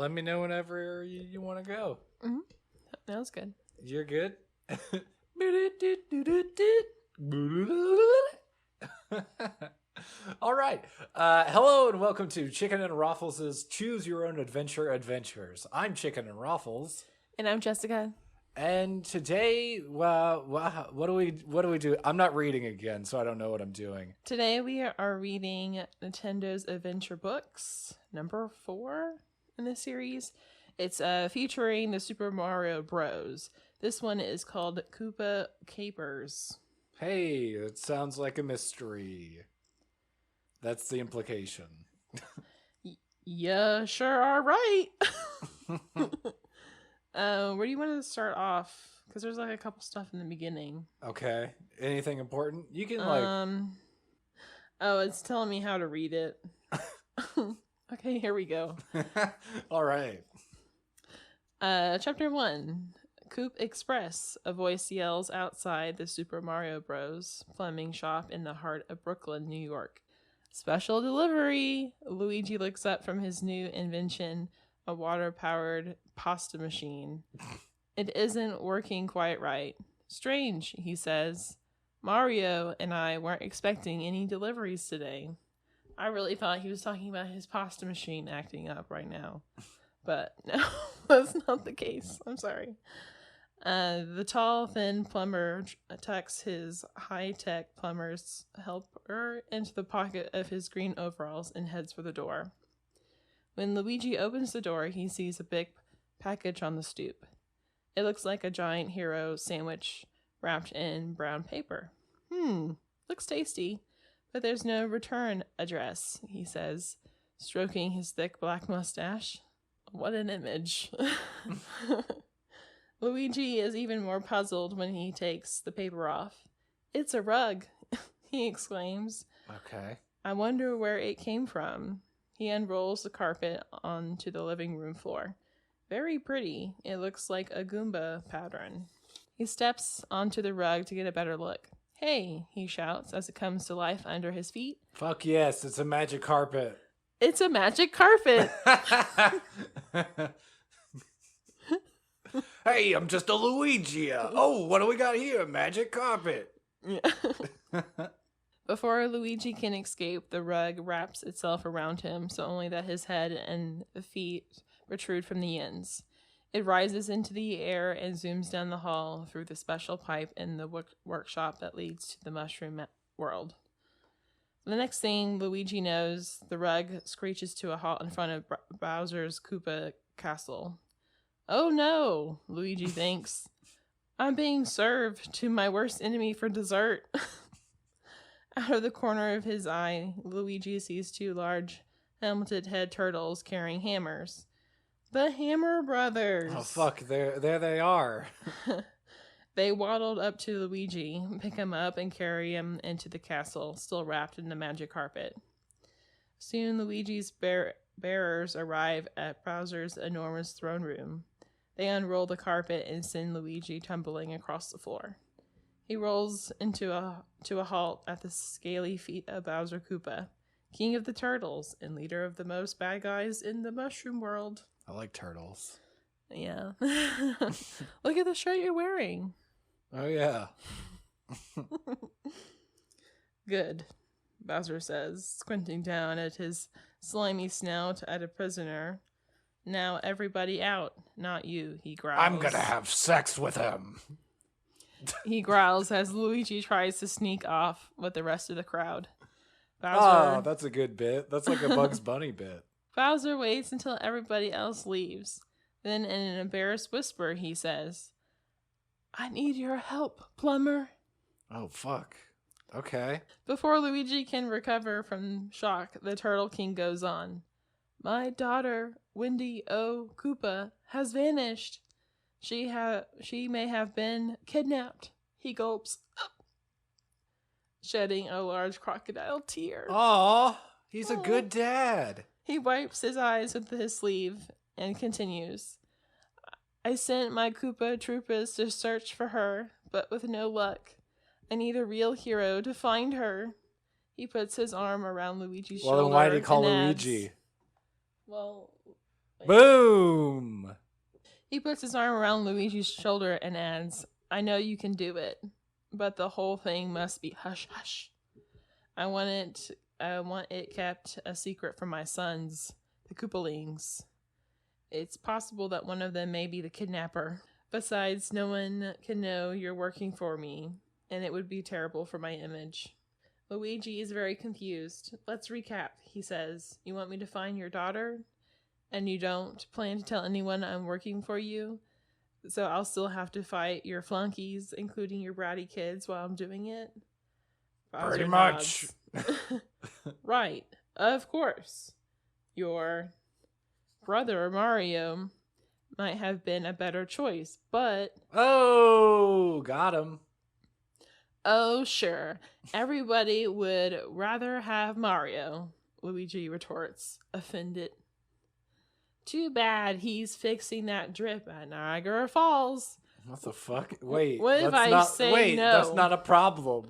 let me know whenever you want to go. Mm-hmm. That was good. You're good? All right. Hello and welcome to Chicken and Ruffles' Choose Your Own Adventure Adventures. I'm Chicken and Ruffles. And I'm Jessica. And today, what do we do? I'm not reading again, so I don't know what I'm doing. Today we are reading Nintendo's Adventure Books, number 4 in this series. It's featuring the Super Mario Bros. This one is called Koopa Capers. Hey, it sounds like a mystery. That's the implication. Yeah, sure are right. Where do you want to start off? Because there's like a couple stuff in the beginning. Okay. Anything important? You can Oh, it's telling me how to read it. Okay, here we go. All right. Chapter 1. Coop Express. A voice yells outside the Super Mario Bros. Plumbing shop in the heart of Brooklyn, New York. Special delivery! Luigi looks up from his new invention, a water-powered pasta machine. It isn't working quite right. Strange, he says. Mario and I weren't expecting any deliveries today. I really thought he was talking about his pasta machine acting up right now. But no, that's not the case. I'm sorry. The tall, thin plumber tucks his high-tech plumber's helper into the pocket of his green overalls and heads for the door. When Luigi opens the door, he sees a big package on the stoop. It looks like a giant hero sandwich wrapped in brown paper. Looks tasty, but there's no return address, he says, stroking his thick black mustache. What an image. Luigi is even more puzzled when he takes the paper off. It's a rug, he exclaims. Okay. I wonder where it came from. He unrolls the carpet onto the living room floor. Very pretty. It looks like a Goomba pattern. He steps onto the rug to get a better look. Hey, he shouts as it comes to life under his feet. Fuck yes, it's a magic carpet. It's a magic carpet! Hey, I'm just a Luigi. Oh, what do we got here? Magic carpet. Yeah. Before Luigi can escape, the rug wraps itself around him so only that his head and feet protrude from the ends. It rises into the air and zooms down the hall through the special pipe in the workshop that leads to the mushroom world. The next thing Luigi knows, the rug screeches to a halt in front of Bowser's Koopa castle. Oh no, Luigi thinks. I'm being served to my worst enemy for dessert. Out of the corner of his eye, Luigi sees 2 large, helmeted head turtles carrying hammers. The Hammer Brothers! Oh, fuck, there they are. They waddled up to Luigi, pick him up, and carry him into the castle, still wrapped in the magic carpet. Soon Luigi's bearers arrive at Bowser's enormous throne room. They unroll the carpet and send Luigi tumbling across the floor. He rolls to a halt at the scaly feet of Bowser Koopa, king of the turtles and leader of the most bad guys in the mushroom world. I like turtles. Yeah. Look at the shirt you're wearing. Oh, yeah. Good, Bowser says, squinting down at his slimy snout at a prisoner. Now everybody out, not you, he growls. I'm gonna have sex with him. He growls as Luigi tries to sneak off with the rest of the crowd. Bowser... Oh, that's a good bit. That's like a Bugs Bunny bit. Bowser waits until everybody else leaves. Then in an embarrassed whisper, he says, I need your help, plumber. Oh, fuck. Okay. Before Luigi can recover from shock, the Turtle King goes on. My daughter, Wendy O. Koopa, has vanished. She may have been kidnapped. He gulps, shedding a large crocodile tear. Aw, he's a good dad. He wipes his eyes with his sleeve and continues. I sent my Koopa troopers to search for her, but with no luck. I need a real hero to find her. He puts his arm around Luigi's shoulder. Well, then why did he call and adds, Luigi? Well, Boom! He puts his arm around Luigi's shoulder and adds, I know you can do it, but the whole thing must be hush hush. I want it kept a secret from my sons, the Koopalings. It's possible that one of them may be the kidnapper. Besides, no one can know you're working for me, and it would be terrible for my image. Luigi is very confused. Let's recap, he says. You want me to find your daughter? And you don't plan to tell anyone I'm working for you? So I'll still have to fight your flunkies, including your bratty kids, while I'm doing it? Bowser Pretty much. Right, of course. Your brother Mario might have been a better choice, but... Oh, got him. Oh, sure. Everybody would rather have Mario, Luigi retorts, offended. Too bad he's fixing that drip at Niagara Falls. What the fuck? Wait. What if I say no? That's not a problem.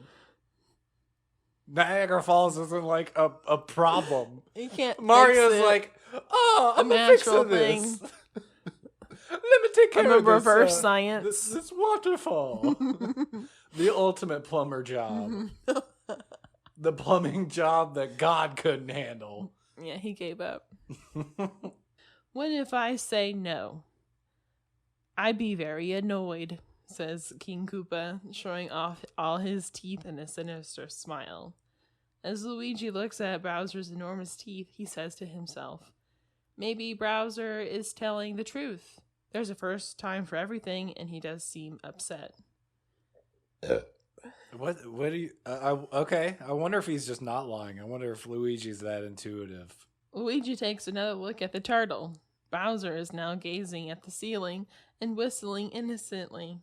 Niagara Falls isn't like a problem. You can't. Mario's fix it. like, oh, I'm natural fixing this. thing. Let me take care I'm a of this. reverse science. This waterfall. The ultimate plumber job. The plumbing job that God couldn't handle. Yeah, he gave up. What if I say no? I'd be very annoyed, says King Koopa, showing off all his teeth in a sinister smile. As Luigi looks at Bowser's enormous teeth, he says to himself, maybe Bowser is telling the truth. There's a first time for everything, and he does seem upset. What do you... okay, I wonder if he's just not lying. I wonder if Luigi's that intuitive. Luigi takes another look at the turtle. Bowser is now gazing at the ceiling and whistling innocently.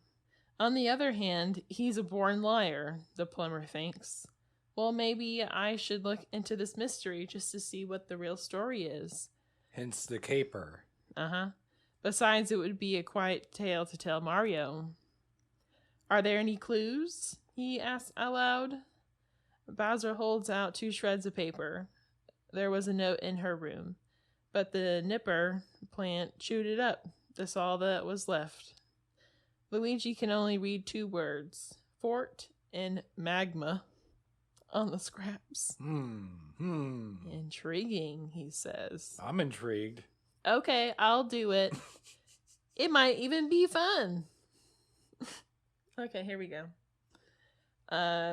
On the other hand, he's a born liar, the plumber thinks. Well, maybe I should look into this mystery just to see what the real story is. Hence the caper. Uh-huh. Besides, it would be a quiet tale to tell Mario. Are there any clues? He asks aloud. Bowser holds out 2 shreds of paper. There was a note in her room, but the nipper plant chewed it up. That's all that was left. Luigi can only read 2 words, fort and magma, on the scraps. Intriguing, he says. I'm intrigued. Okay, I'll do it. It might even be fun. Okay, here we go.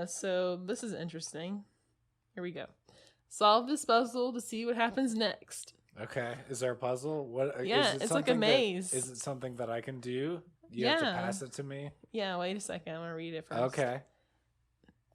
So this is interesting. Here we go. Solve this puzzle to see what happens next. Okay. Is there a puzzle? What? Yeah, is it it's like a maze. Is it something that I can do? You have to pass it to me? Yeah, wait a second. I'm going to read it first. Okay.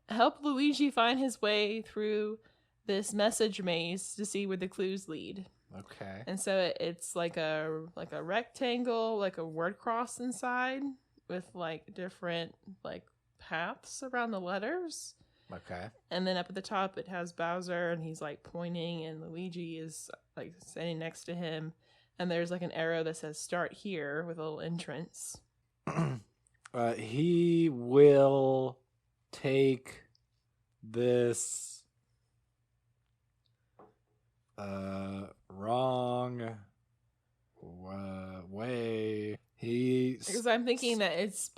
Help Luigi find his way through this message maze to see where the clues lead. Okay. And so it's like a rectangle, like a word cross inside with like different like paths around the letters. Okay. And then up at the top it has Bowser and he's like pointing and Luigi is like standing next to him. And there's like an arrow that says start here with a little entrance. He will take this wrong way. Because I'm thinking that it's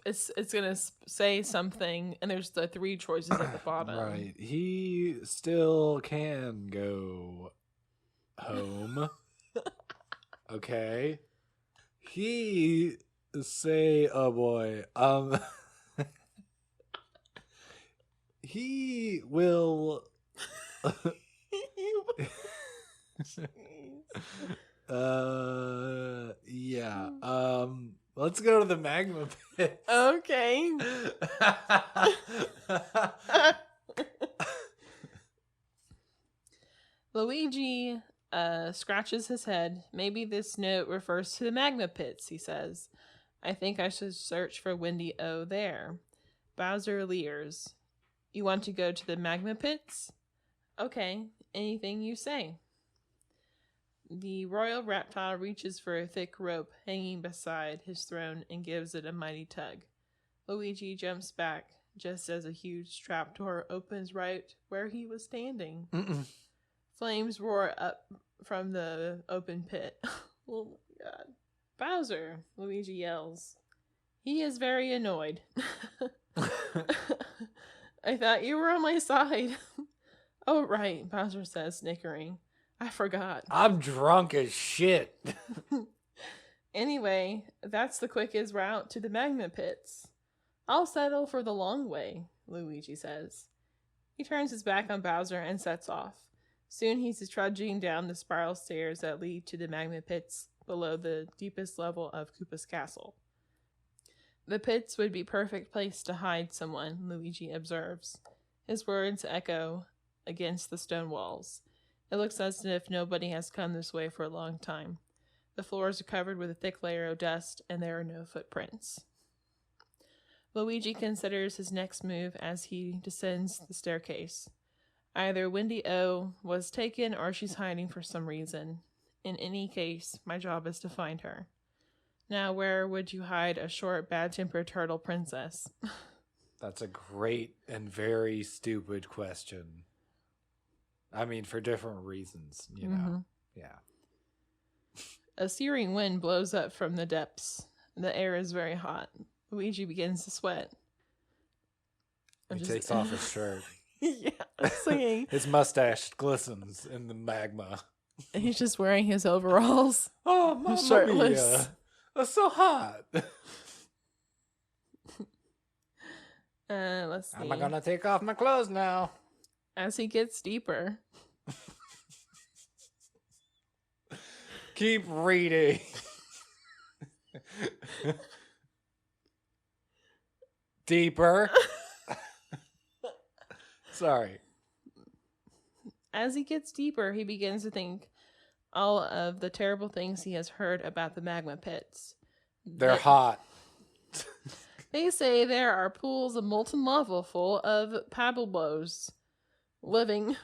gonna say something, and there's the 3 choices at the bottom. Right. He still can go home. Okay. He say, oh boy, he will. Yeah. Let's go to the magma pit. Okay. Luigi scratches his head. Maybe this note refers to the magma pits, he says. I think I should search for Windy O there. Bowser leers. You want to go to the magma pits? Okay, anything you say. The royal reptile reaches for a thick rope hanging beside his throne and gives it a mighty tug. Luigi jumps back just as a huge trapdoor opens right where he was standing. Flames roar up from the open pit. Oh my god. Bowser, Luigi yells. He is very annoyed. I thought you were on my side. Oh, right, Bowser says, snickering. I forgot. I'm drunk as shit. Anyway, that's the quickest route to the magma pits. I'll settle for the long way, Luigi says. He turns his back on Bowser and sets off. Soon he's trudging down the spiral stairs that lead to the magma pits below the deepest level of Koopa's castle. The pits would be perfect place to hide someone, Luigi observes. His words echo against the stone walls. It looks as if nobody has come this way for a long time. The floors are covered with a thick layer of dust, and there are no footprints. Luigi considers his next move as he descends the staircase. Either Wendy O was taken or she's hiding for some reason. In any case, my job is to find her. Now, where would you hide a short, bad-tempered turtle princess? That's a great and very stupid question. I mean, for different reasons, you know. Yeah. A searing wind blows up from the depths. The air is very hot. Luigi begins to sweat. He takes off his shirt. Yeah, singing. His mustache glistens in the magma. He's just wearing his overalls. Oh, Mamma shirtless. Mia. That's so hot. Let's see. Am I gonna take off my clothes now? As he gets deeper. Keep reading. Deeper. Sorry. As he gets deeper, he begins to think all of the terrible things he has heard about the magma pits. They're hot. They say there are pools of molten lava full of paddleblows living.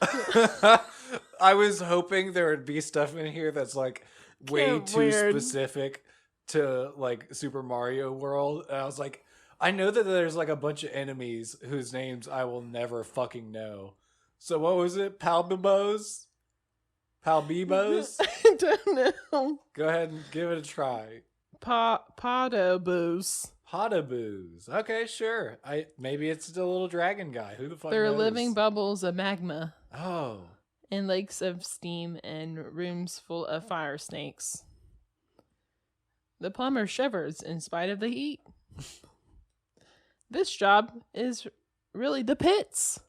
I was hoping there would be stuff in here that's like way too weird. specific to like Super Mario World. And I was like, I know that there's like a bunch of enemies whose names I will never fucking know. So what was it? Palbibos? Palbibos? I don't know. Go ahead and give it a try. Podoboos. Potaboos. Okay, sure. Maybe it's the little dragon guy. Who the fuck They're knows? living bubbles of magma. Oh. And lakes of steam and rooms full of fire snakes. The plumber shivers in spite of the heat. This job is really the pits.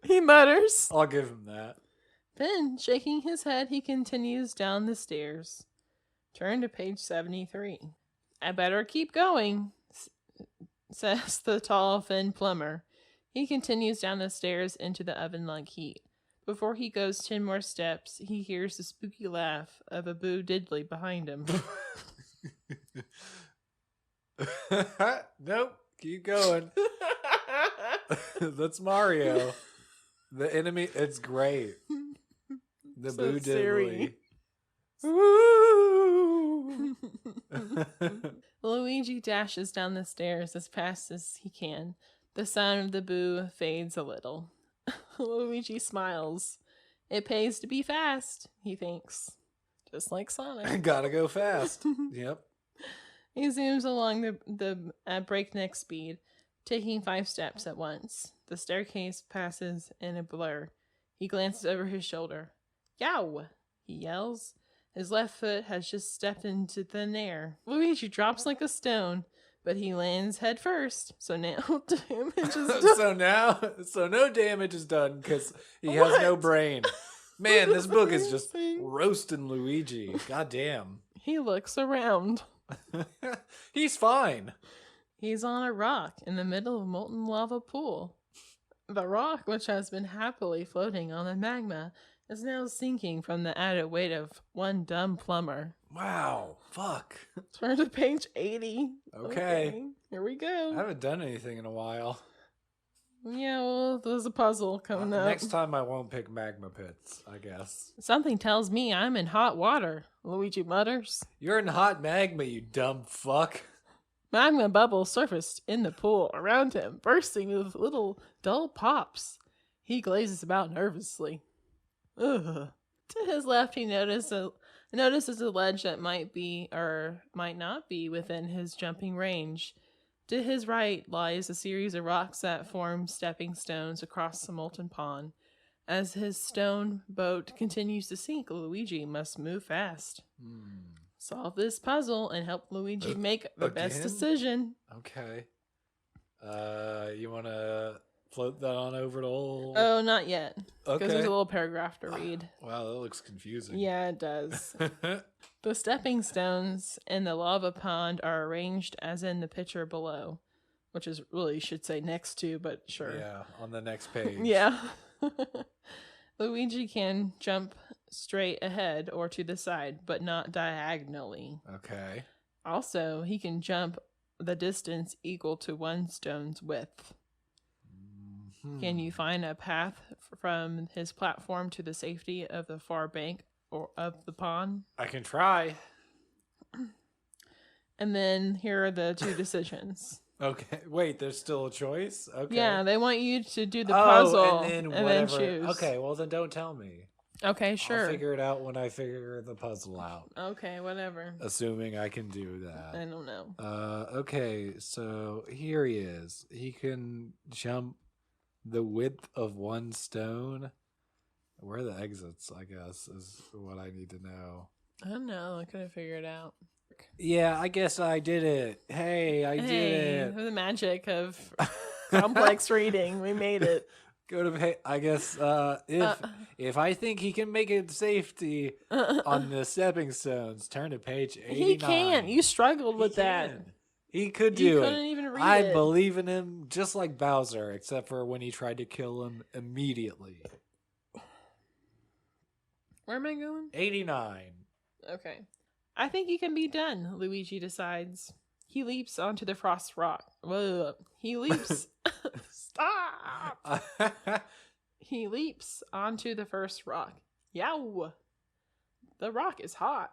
He mutters. I'll give him that. Then, shaking his head, he continues down the stairs. Turn to page 73. I better keep going, says the tall, thin plumber. He continues down the stairs into the oven-like heat. Before he goes 10 more steps, he hears the spooky laugh of a Boo Diddley behind him. Nope. Keep going. That's Mario. The enemy. It's great. The So Boo Siri. Diddley. Woo! Luigi dashes down the stairs as fast as he can. The sound of the boo fades a little. Luigi smiles. It pays to be fast, he thinks. Just like Sonic. Gotta go fast. Yep. He zooms along the at breakneck speed, taking 5 steps at once. The staircase passes in a blur. He glances over his shoulder. Yow! He yells. His left foot has just stepped into thin air. Luigi drops like a stone, but he lands head first, so now damage is done. so no damage is done because he has no brain. Man, this book is just roasting Luigi. God damn. He looks around. He's fine. He's on a rock in the middle of a molten lava pool. The rock, which has been happily floating on the magma, is now sinking from the added weight of one dumb plumber. Wow. Fuck. Turn to page 80. Okay. Here we I go. haven't done anything in a while. Yeah, well, there's a puzzle coming up. Next time I won't pick magma pits, I guess. Something tells me I'm in hot water, Luigi mutters. You're in hot magma, you dumb fuck. Magma bubbles surfaced in the pool around him, bursting with little dull pops. He glazes about nervously. Ugh. To his left, he notices notices a ledge that might be or might not be within his jumping range. To his right lies a series of rocks that form stepping stones across the molten pond. As his stone boat continues to sink, Luigi must move fast. Solve this puzzle and help Luigi make the best decision. Okay. You want to float that on over to old... Oh, not yet. Okay. Because there's a little paragraph to read. Wow, that looks confusing. Yeah, it does. The stepping stones in the lava pond are arranged as in the picture below, which is really should say next to, but sure. Yeah, on the next page. Yeah. Luigi can jump straight ahead or to the side, but not diagonally. Okay. Also, he can jump the distance equal to one stone's width. Can you find a path from his platform to the safety of the far bank or of the pond? I can try. And then here are the two decisions. Okay. Wait, there's still a choice? Okay. Yeah, they want you to do the puzzle and and then choose. Okay, well then don't tell me. Okay, sure. I'll figure it out when I figure the puzzle out. Okay, whatever. Assuming I can do that. I don't know. Okay, so here he is. He can jump the width of one stone. Where are the exits, I guess, is what I need to know. I don't know. I couldn't figure it out. Yeah, I guess I did it. Hey, I did it. The magic of complex reading. We made it. Go to I guess if I think he can make it safety on the stepping stones, turn to page 89. He can't. You struggled with that. He could do you it. Couldn't even read I it. believe in him, just like Bowser, except for when he tried to kill him immediately. Where am I going? 89. Okay. I think he can be done, Luigi decides. He leaps onto the frost rock. Whoa. He leaps. Stop! He leaps onto the first rock. Yow! The rock is hot.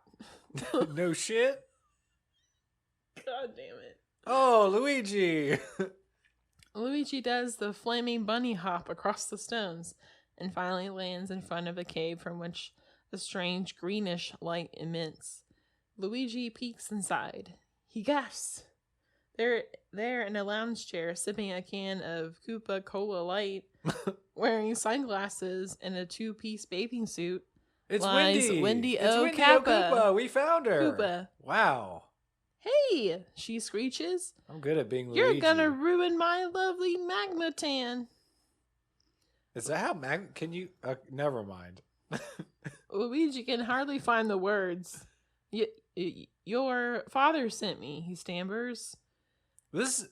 No shit? God damn it. Oh, Luigi! Luigi does the flaming bunny hop across the stones and finally lands in front of a cave from which a strange greenish light emits. Luigi peeks inside. He gasps. There in a lounge chair, sipping a can of Koopa Cola Light, wearing sunglasses and a two-piece bathing suit, It's lies Wendy. It's Wendy Kappa. Koopa. We found her. Koopa. Wow. Hey, she screeches. I'm good at being Luigi. You're gonna ruin my lovely magma tan. Is that how can you... never mind. Luigi can hardly find the words. Your father sent me, he stammers.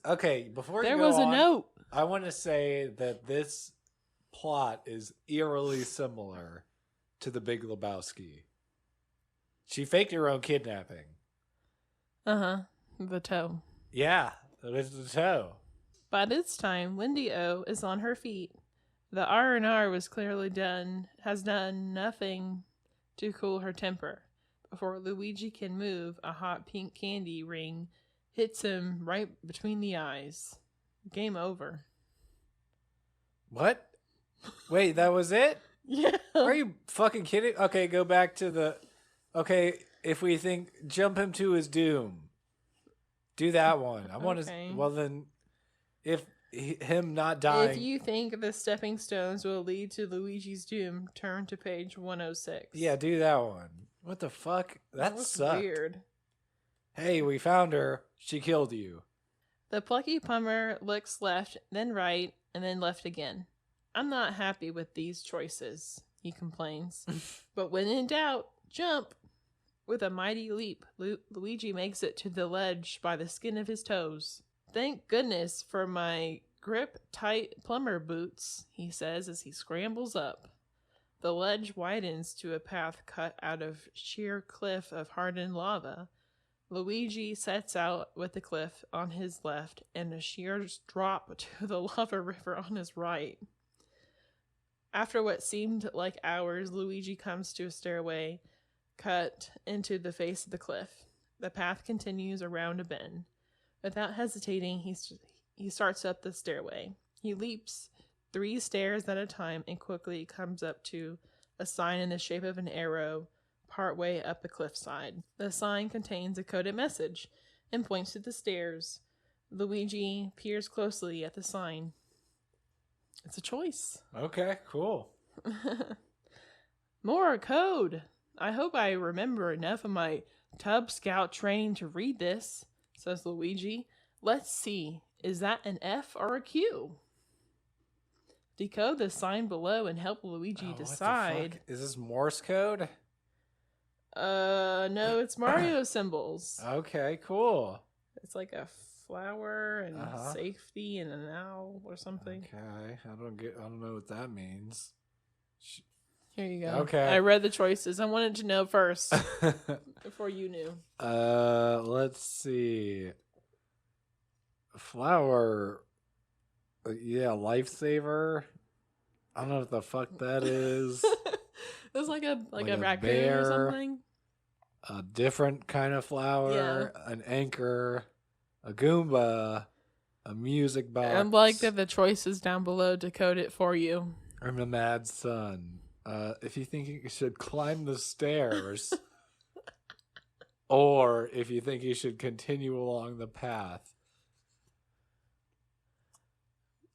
Okay, before there you go was a on, note. I want to say that this plot is eerily similar to The Big Lebowski. She faked her own kidnapping. The toe. Yeah, that is the toe. By this time, Wendy O is on her feet. The R&R has done nothing to cool her temper. Before Luigi can move, a hot pink candy ring hits him right between the eyes. Game over. What? Wait, that was it? Yeah. Are you fucking kidding? Okay, go back to the... Okay, if we think jump him to his doom. Do that one. I want to... Well, then, if him not dying... If you think the stepping stones will lead to Luigi's doom, turn to page 106. Yeah, do that one. What the fuck? That sucked. Weird. Hey, we found her. She killed you. The plucky plumber looks left, then right, and then left again. I'm not happy with these choices, he complains. But when in doubt, jump! With a mighty leap, Luigi makes it to the ledge by the skin of his toes. Thank goodness for my grip-tight plumber boots, he says as he scrambles up. The ledge widens to a path cut out of sheer cliff of hardened lava. Luigi sets out with the cliff on his left and a sheer drop to the lava river on his right. After what seemed like hours, Luigi comes to a stairway cut into the face of the cliff. The path continues around a bend. Without hesitating, he starts up the stairway. He leaps 3 stairs at a time and quickly comes up to a sign in the shape of an arrow partway up a cliffside. The sign contains a coded message and points to the stairs. Luigi peers closely at the sign. It's a choice. Okay, cool. More code. I hope I remember enough of my Tub Scout training to read this, says Luigi. Let's see. Is that an F or a Q? Decode the sign below and help Luigi decide. What the fuck? Is this Morse code? No, it's Mario symbols. Okay, cool. It's like a flower and safety and an owl or something. Okay, I don't know what that means. Here you go. Okay. I read the choices. I wanted to know first before you knew. Let's see. Flower. Yeah, lifesaver. I don't know what the fuck that is. It was like a raccoon bear, or something. A different kind of flower, an anchor, a Goomba, a music box. And like that the choices down below decode it for you. I'm a mad son. If you think you should climb the stairs, or if you think you should continue along the path.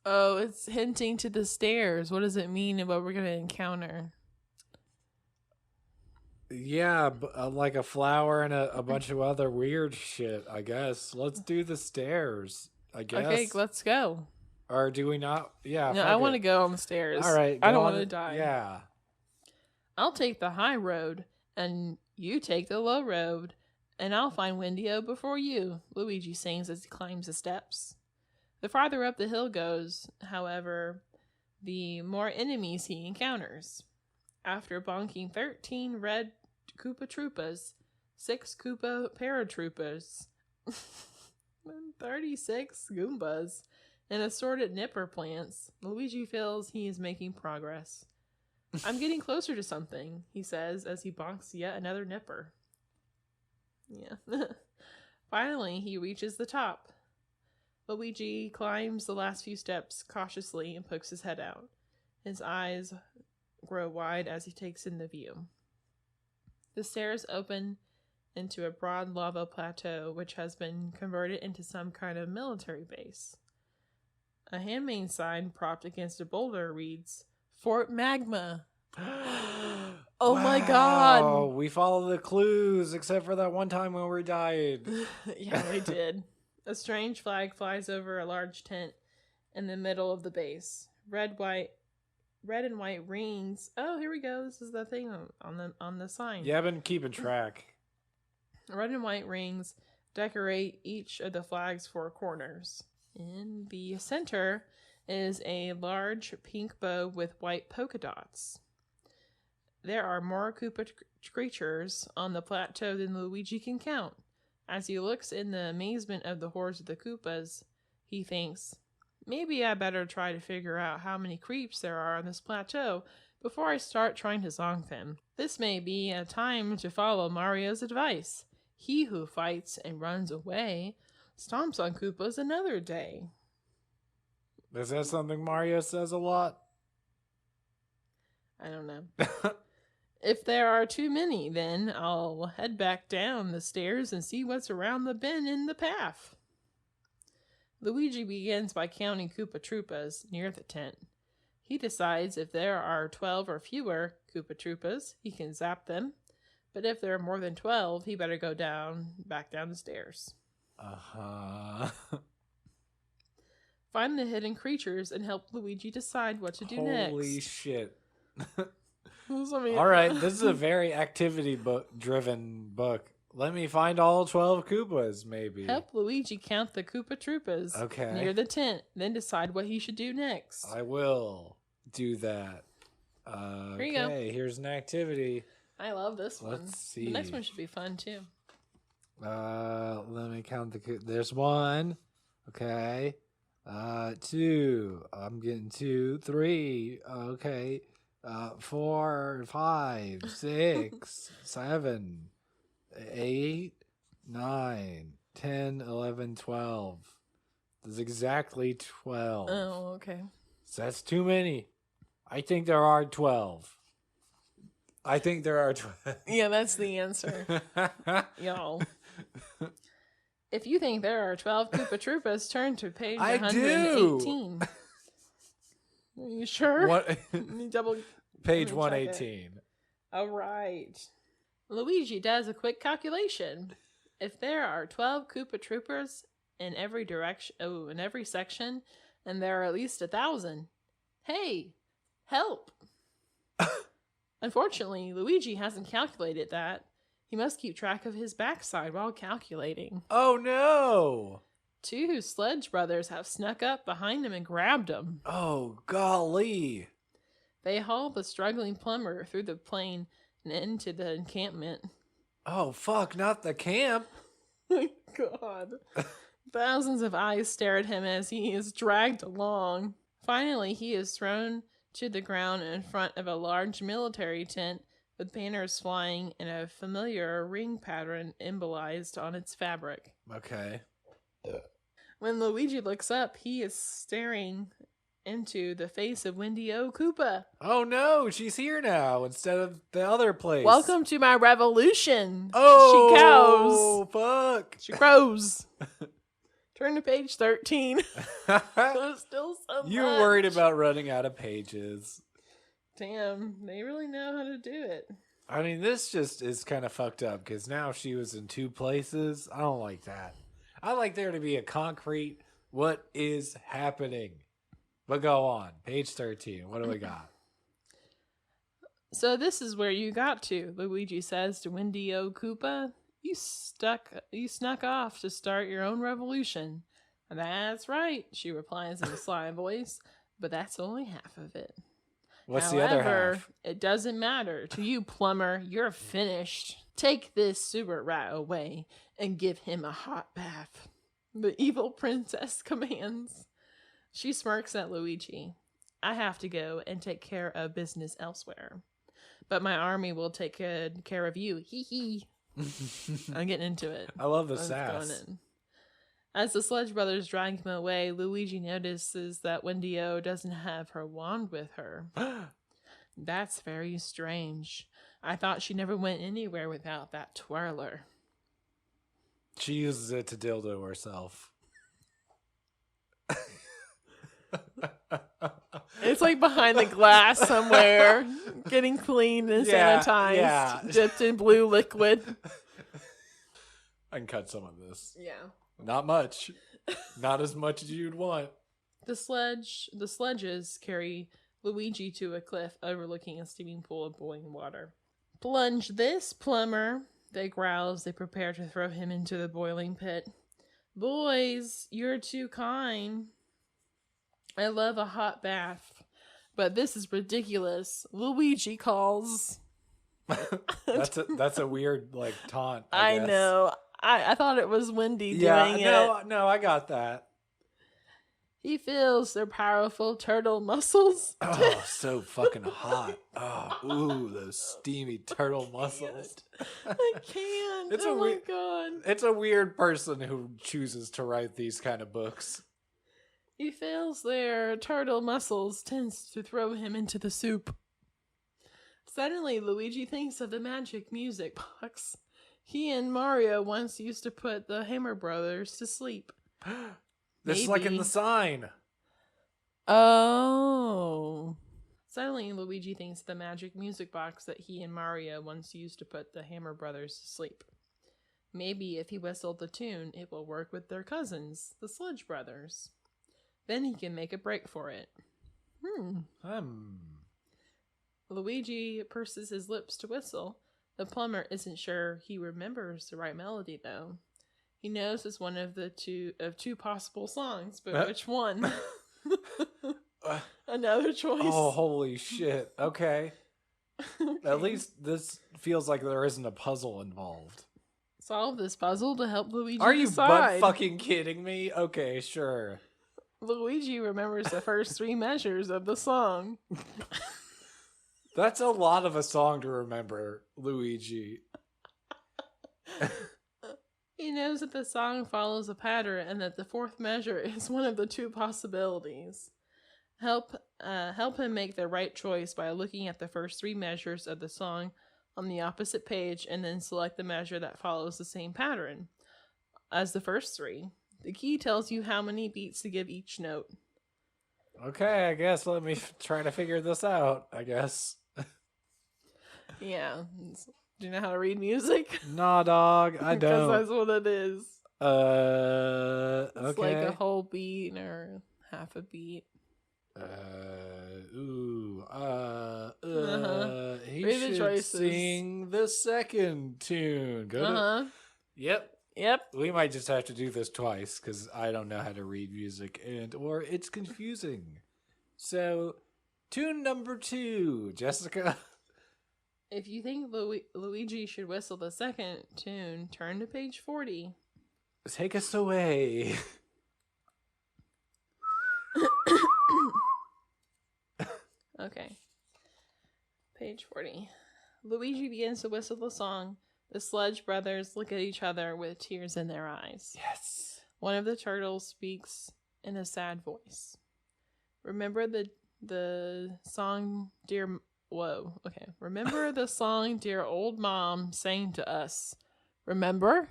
Oh, it's hinting to the stairs. What does it mean and what we're going to encounter? Yeah, like a flower and a bunch of other weird shit, I guess. Let's do the stairs, I guess. Okay, let's go. Or do we not? Yeah. No, I want to go on the stairs. All right. I don't want to die. Yeah. I'll take the high road, and you take the low road, and I'll find Wendy-O before you, Luigi sings as he climbs the steps. The farther up the hill goes, however, the more enemies he encounters. After bonking 13 red Koopa Troopas, 6 Koopa Paratroopers, 36 Goombas, and assorted Nipper plants, Luigi feels he is making progress. I'm getting closer to something, he says as he bonks yet another Nipper. Yeah. Finally, he reaches the top. Luigi climbs the last few steps cautiously and pokes his head out. His eyes grow wide as he takes in the view. The stairs open into a broad lava plateau which has been converted into some kind of military base. A handmade sign propped against a boulder reads, Fort Magma. Oh wow, my god. We follow the clues except for that one time when we died. Yeah, we did. A strange flag flies over a large tent in the middle of the base. Red and white rings. Oh, here we go. This is the thing on the sign. Yeah, I've been keeping track. Red and white rings decorate each of the flag's 4 corners. In the center is a large pink bow with white polka dots. There are more Koopa creatures on the plateau than Luigi can count. As he looks in the amazement of the hordes of the Koopas, he thinks, maybe I better try to figure out how many creeps there are on this plateau before I start trying to zonk them. This may be a time to follow Mario's advice. He who fights and runs away stomps on Koopas another day. Is that something Mario says a lot? I don't know. If there are too many, then I'll head back down the stairs and see what's around the bend in the path. Luigi begins by counting Koopa Troopas near the tent. He decides if there are 12 or fewer Koopa Troopas, he can zap them. But if there are more than 12, he better go back down the stairs. Find the hidden creatures and help Luigi decide what to do next. Holy shit. All right, this is a very activity-driven book. Let me find all 12 Koopas, maybe. Help Luigi count the Koopa Troopas near the tent, then decide what he should do next. I will do that. Here you go. Okay, here's an activity. I love this one. Let's see. The next one should be fun, too. Let me count there's 1. Okay. 2. I'm getting 2. 3. Okay. 4, 5, 6, 7, 8, 9, 10, 11, 12. There's exactly 12. Oh, okay. So that's too many. I think there are 12. I think there are. Yeah, that's the answer, y'all. If you think there are 12 Koopa Troopas, turn to page I 118. do. Are you sure? What? Let me double. Page let me check 118. All right. Luigi does a quick calculation. If there are 12 Koopa Troopers in every section, and there are at least 1,000, hey, help! Unfortunately, Luigi hasn't calculated that. He must keep track of his backside while calculating. Oh no! Two Sledge Brothers have snuck up behind him and grabbed him. Oh golly! They haul the struggling plumber through the plain and into the encampment. Oh fuck! Not the camp. My God. Thousands of eyes stare at him as he is dragged along. Finally, he is thrown to the ground in front of a large military tent with banners flying and a familiar ring pattern embolized on its fabric. Okay. When Luigi looks up, he is staring into the face of Wendy O. Koopa. Oh no, she's here now instead of the other place. Welcome to my revolution. Oh, she cows. Fuck. She crows. Turn to page 13. There's still so You much. worried about running out of pages. Damn, they really know how to do it. I mean, this just is kind of fucked up because now she was in two places. I don't like that. I like there to be a concrete what is happening. But go on. Page 13. What do we got? So this is where you got to, Luigi says to Wendy O. Koopa. You snuck off to start your own revolution. That's right, she replies in a sly voice, but that's only half of it. What's However, the other half? It doesn't matter. To you, plumber, you're finished. Take this sewer rat away and give him a hot bath. The evil princess commands. She smirks at Luigi. I have to go and take care of business elsewhere. But my army will take good care of you. Hee hee. I'm getting into it. I love the I'm sass. going in. As the Sledge Brothers drag him away, Luigi notices that Wendy O doesn't have her wand with her. That's very strange. I thought she never went anywhere without that twirler. She uses it to dildo herself. It's like behind the glass somewhere, getting cleaned and sanitized, dipped in blue liquid. I can cut some of this. Yeah. Not much. Not as much as you'd want. The sledges carry Luigi to a cliff overlooking a steaming pool of boiling water. Plunge this, plumber, they growl as they prepare to throw him into the boiling pit. Boys, you're too kind. I love a hot bath, but this is ridiculous. Luigi calls. That's a weird like taunt. I guess. know. I thought it was Wendy doing it. No, I got that. He feels their powerful turtle muscles. Oh, so fucking hot. Oh, ooh, those steamy turtle muscles. I can't. My God. It's a weird person who chooses to write these kind of books. He feels their turtle muscles tense to throw him into the soup. Suddenly, Luigi thinks of the magic music box. He and Mario once used to put the Hammer Brothers to sleep. This is like in the sign. Oh. Suddenly, Luigi thinks of the magic music box that he and Mario once used to put the Hammer Brothers to sleep. Maybe if he whistled the tune, it will work with their cousins, the Sledge Brothers. Then he can make a break for it. Luigi purses his lips to whistle. The plumber isn't sure he remembers the right melody, though. He knows it's one of two possible songs, but which one? Another choice. Oh, holy shit. Okay. At least this feels like there isn't a puzzle involved. Solve this puzzle to help Luigi Are you decide. butt fucking kidding me? Okay, sure. Luigi remembers the first three measures of the song. That's a lot of a song to remember, Luigi. He knows that the song follows a pattern and that the fourth measure is one of the two possibilities. help him make the right choice by looking at the first 3 measures of the song on the opposite page and then select the measure that follows the same pattern as the first 3. The key tells you how many beats to give each note. Okay, I guess let me try to figure this out, I guess. Yeah. Do you know how to read music? Nah, dog, I Because don't. that's what it is. Okay. It's like a whole beat or half a beat. He Read the should choices. sing the second tune. Go to... Yep. We might just have to do this twice because I don't know how to read music or it's confusing. So, tune number 2, Jessica. If you think Luigi should whistle the second tune, turn to page 40. Take us away. Okay. Page 40. Luigi begins to whistle the song. The Sludge Brothers look at each other with tears in their eyes. Yes. One of the turtles speaks in a sad voice. Remember the song, dear... Whoa. Okay. Remember the song dear old mom sang to us. Remember?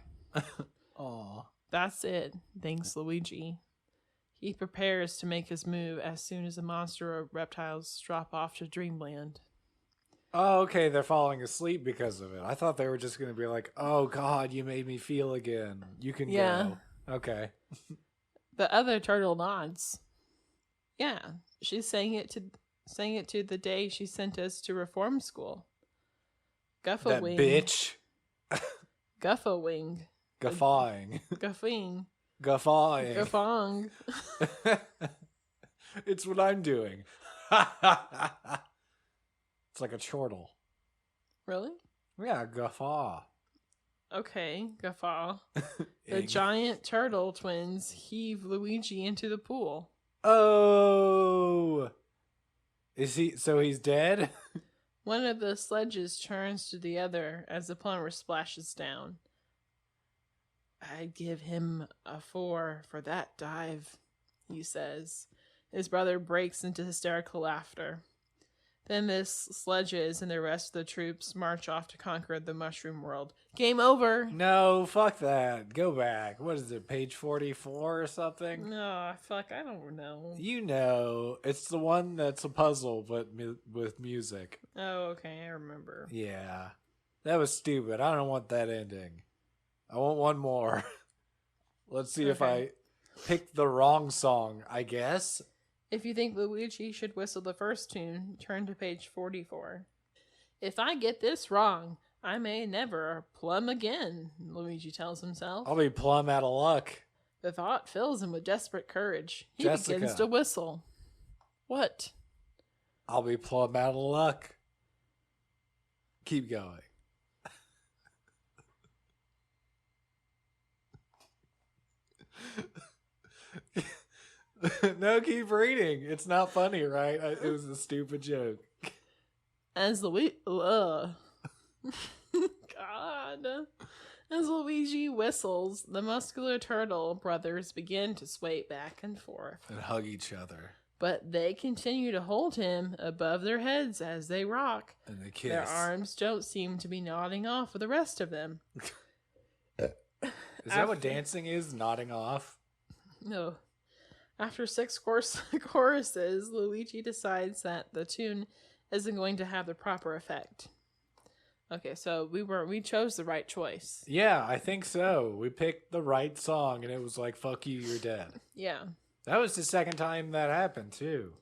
Aw. That's it, thanks Luigi. He prepares to make his move as soon as the monster of reptiles drop off to Dreamland. Oh, okay, they're falling asleep because of it. I thought they were just going to be like, oh, God, you made me feel again. You can go. Okay. The other turtle nods. Yeah, she sang it to the day she sent us to reform school. Guffawing. That bitch. Guffawing. Guffawing. Guffing. Guffawing. Guffong. It's what I'm doing. It's like a chortle. Really? Yeah, guffaw. Okay, guffaw. The giant turtle twins heave Luigi into the pool. Oh! Is he... So he's dead? One of the sledges turns to the other as the plumber splashes down. I'd give him a 4 for that dive, he says. His brother breaks into hysterical laughter. Then the sledges and the rest of the troops march off to conquer the mushroom world. Game over! No, fuck that. Go back. What is it, page 44 or something? No, fuck, I don't know. You know. It's the one that's a puzzle, but with music. Oh, okay, I remember. Yeah. That was stupid. I don't want that ending. I want one more. Let's see if I picked the wrong song, I guess. If you think Luigi should whistle the first tune, turn to page 44. If I get this wrong, I may never plumb again, Luigi tells himself. I'll be plumb out of luck. The thought fills him with desperate courage. He Jessica. begins to whistle. What? I'll be plumb out of luck. Keep going. No, keep reading. It's not funny, right? It was a stupid joke. As Luigi... God. As Luigi whistles, the muscular turtle brothers begin to sway back and forth. And hug each other. But they continue to hold him above their heads as they rock. And they kiss. Their arms don't seem to be nodding off with the rest of them. Is that what dancing is? Nodding off? No. After 6 choruses, Luigi decides that the tune isn't going to have the proper effect. Okay, so we chose the right choice. Yeah, I think so. We picked the right song, and it was like, fuck you, you're dead. Yeah. That was the second time that happened, too.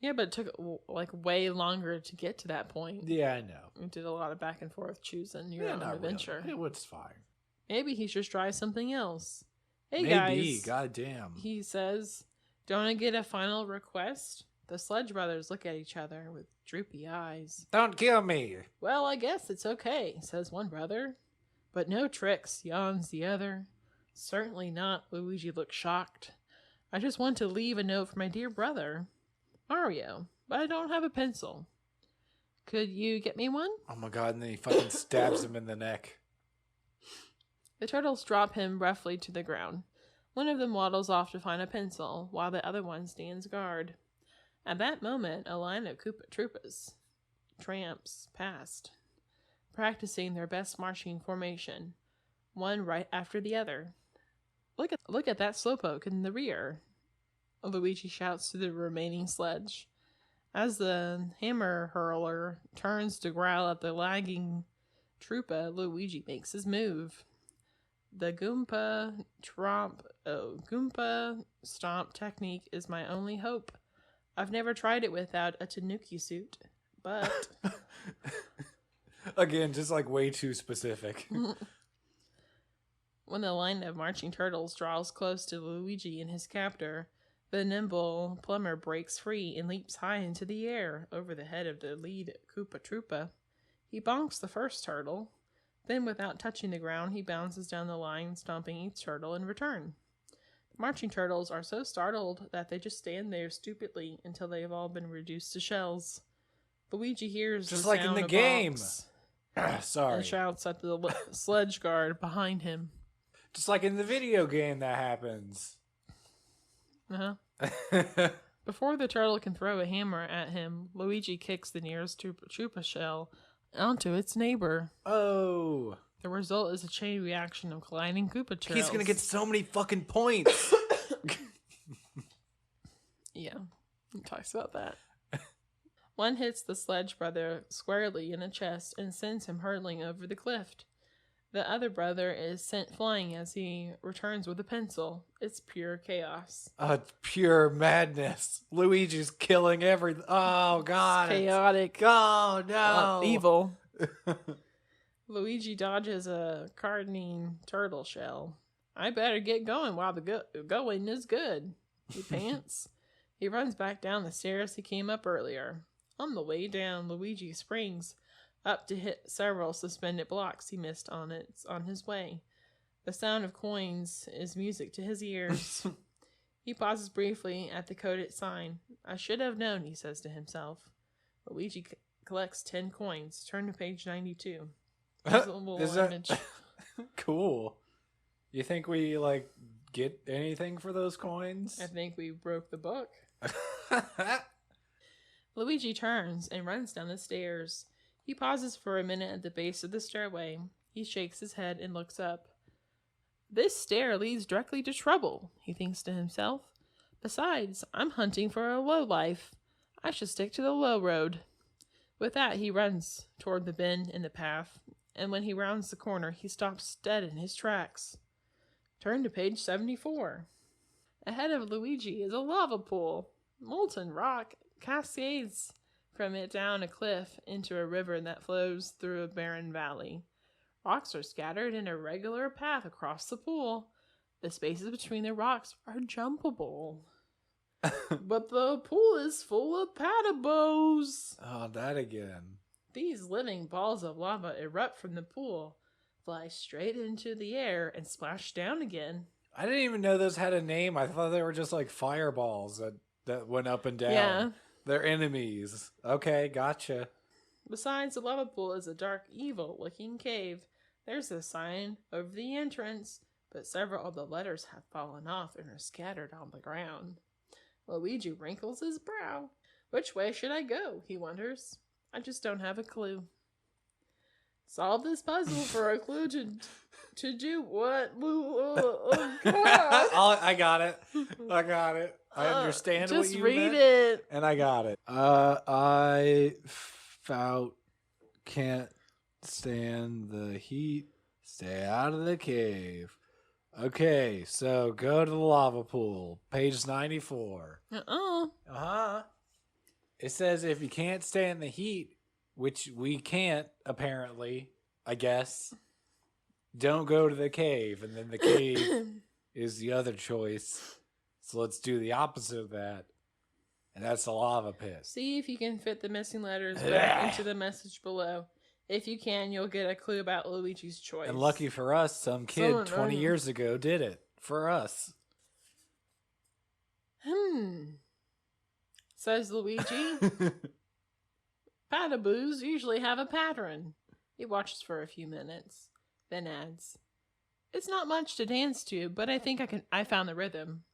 Yeah, but it took like way longer to get to that point. Yeah, I know. We did a lot of back and forth choosing your own not adventure. Really. It was fine. Maybe he should try something else. Hey, Maybe, guys. goddamn. He says, don't I get a final request? The Sledge Brothers look at each other with droopy eyes. Don't kill me. Well, I guess it's okay, says one brother. But no tricks, yawns the other. Certainly not, Luigi looks shocked. I just want to leave a note for my dear brother, Mario, but I don't have a pencil. Could you get me one? Oh my god, and then he fucking stabs him in the neck. The turtles drop him roughly to the ground. One of them waddles off to find a pencil, while the other one stands guard. At that moment, a line of Koopa Troopas, tramps, passed, practicing their best marching formation, one right after the other. Look at that slowpoke in the rear, Luigi shouts to the remaining sledge. As the hammer hurler turns to growl at the lagging Troopa, Luigi makes his move. The Goompa stomp technique is my only hope. I've never tried it without a Tanuki suit, but... Again, just like way too specific. When the line of marching turtles draws close to Luigi and his captor, the nimble plumber breaks free and leaps high into the air over the head of the lead Koopa Troopa. He bonks the first turtle. Then, without touching the ground, he bounces down the line, stomping each turtle in return. The marching turtles are so startled that they just stand there stupidly until they have all been reduced to shells. Luigi hears just the like sound in the of game. Sorry. And shouts at the sledge guard behind him. Just like in the video game that happens. Uh-huh. Before the turtle can throw a hammer at him, Luigi kicks the nearest Troopa shell onto its neighbor. Oh. The result is a chain reaction of colliding Koopa turtles. He's gonna get so many fucking points. Yeah, he talks about that. One hits the sledge brother squarely in the chest and sends him hurtling over the cliff. The other brother is sent flying as he returns with a pencil. It's pure chaos. Pure madness. Luigi's killing everything. Oh, God. It's chaotic. Oh, no. Evil. Luigi dodges a cardine turtle shell. I better get going while the going is good. He pants. He runs back down the stairs he came up earlier. On the way down, Luigi springs up to hit several suspended blocks he missed on his way. The sound of coins is music to his ears. He pauses briefly at the coded sign. I should have known, he says to himself. Luigi collects 10 coins. Turn to page 92. Is that cool? You think we get anything for those coins? I think we broke the book. Luigi turns and runs down the stairs. He pauses for a minute at the base of the stairway. He shakes his head and looks up. This stair leads directly to trouble, he thinks to himself. Besides, I'm hunting for a low life. I should stick to the low road. With that, he runs toward the bend in the path, and when he rounds the corner, he stops dead in his tracks. Turn to page 74. Ahead of Luigi is a lava pool. Molten rock cascades from it down a cliff into a river that flows through a barren valley. Rocks are scattered in a regular path across the pool. The spaces between the rocks are jumpable. But the pool is full of paddabos. Oh, that again. These living balls of lava erupt from the pool, fly straight into the air, and splash down again. I didn't even know those had a name. I thought they were just like fireballs that went up and down. Yeah. They're enemies. Okay, gotcha. Besides, the lava pool is a dark, evil-looking cave. There's a sign over the entrance, but several of the letters have fallen off and are scattered on the ground. Luigi wrinkles his brow. Which way should I go, he wonders. I just don't have a clue. Solve this puzzle for a clue to do what? I got it. I understand what you meant. Just read it. And I got it. I can't stand the heat. Stay out of the cave. Okay, so go to the lava pool. Page 94. It says if you can't stand the heat, which we can't, apparently, I guess, don't go to the cave. And then the cave is the other choice. So let's do the opposite of that. And that's the lava pit. See if you can fit the missing letters back into the message below. If you can, you'll get a clue about Luigi's choice. And lucky for us, some kid 20 years ago did it. For us. Says Luigi. Padaboos usually have a pattern. He watches for a few minutes, then adds, It's not much to dance to, but I think I found the rhythm.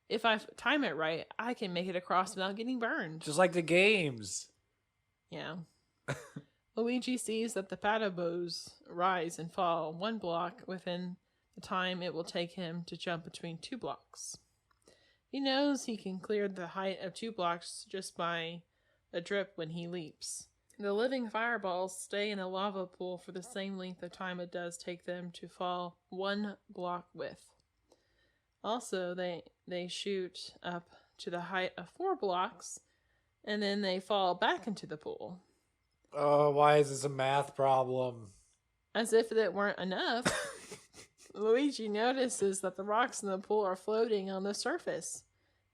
If I time it right, I can make it across without getting burned. Just like the games. Yeah. Luigi sees that the Patobos rise and fall 1 block within the time it will take him to jump between 2 blocks. He knows he can clear the height of 2 blocks just by a drip when he leaps. The living fireballs stay in a lava pool for the same length of time it does take them to fall 1 block width. Also, they shoot up to the height of 4 blocks, and then they fall back into the pool. Oh, why is this a math problem? As if it weren't enough, Luigi notices that the rocks in the pool are floating on the surface.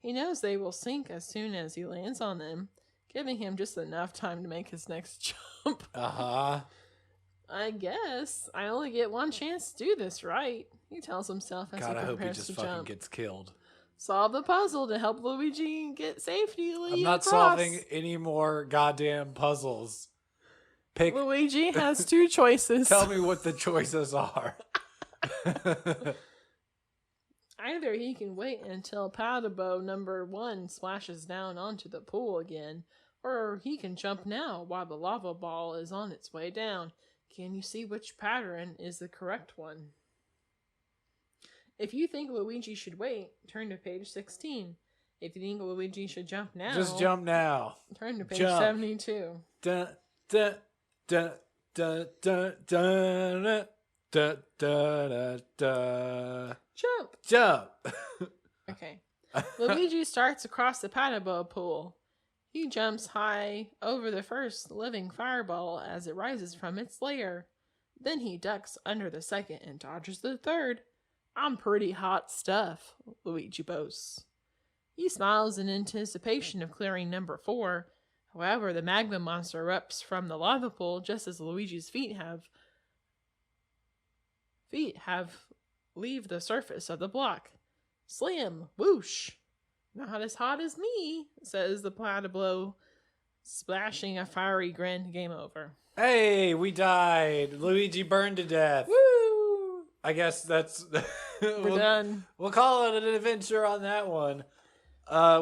He knows they will sink as soon as he lands on them, giving him just enough time to make his next jump. Uh-huh. I guess I only get 1 chance to do this, right? He tells himself as God, I he hope he prepares just to fucking jump. gets killed. Solve the puzzle to help Luigi get safely I'm not across. solving any more goddamn puzzles. Pick. Luigi has 2 choices. Tell me what the choices are. Either he can wait until Patobo number 1 splashes down onto the pool again, or he can jump now while the lava ball is on its way down. Can you see which pattern is the correct one? If you think Luigi should wait, turn to page 16. If you think Luigi should jump now, Just jump now. Turn to page Jump. 72. Dun, dun, dun, dun, dun, dun, dun, dun, dun. Jump! Jump. Okay. Luigi starts across the Patobo pool. He jumps high over the first living fireball as it rises from its lair. Then he ducks under the second and dodges the third. I'm pretty hot stuff, Luigi boasts. He smiles in anticipation of clearing number 4. However, the magma monster erupts from the lava pool just as Luigi's feet have leave the surface of the block. Slam! Whoosh! Not as hot as me, says the Platoblo, splashing a fiery grin. Game over. Hey, we died. Luigi burned to death. Woo! I guess that's... We're done. We'll call it an adventure on that one.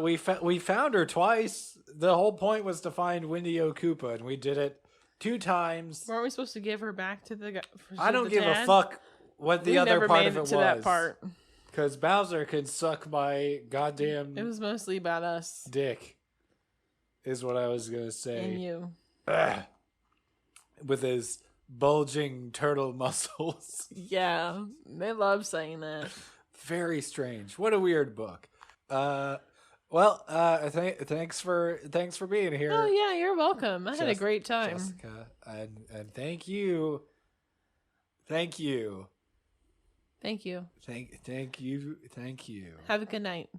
We found her twice. The whole point was to find Windy O Koopa, and we did it 2 times. Weren't we supposed to give her back to the I don't give dad? a fuck what the We other never part made of it it to was. that part. Because Bowser could suck my goddamn It was mostly about us dick, is what I was going to say. and you. Ugh. With his bulging turtle muscles. Yeah, they love saying that. Very strange. What a weird book. Thanks for being here. Oh yeah, you're welcome. I had a great time. Jessica, and thank you. Thank you. Thank you. Thank you. Thank you. Have a good night.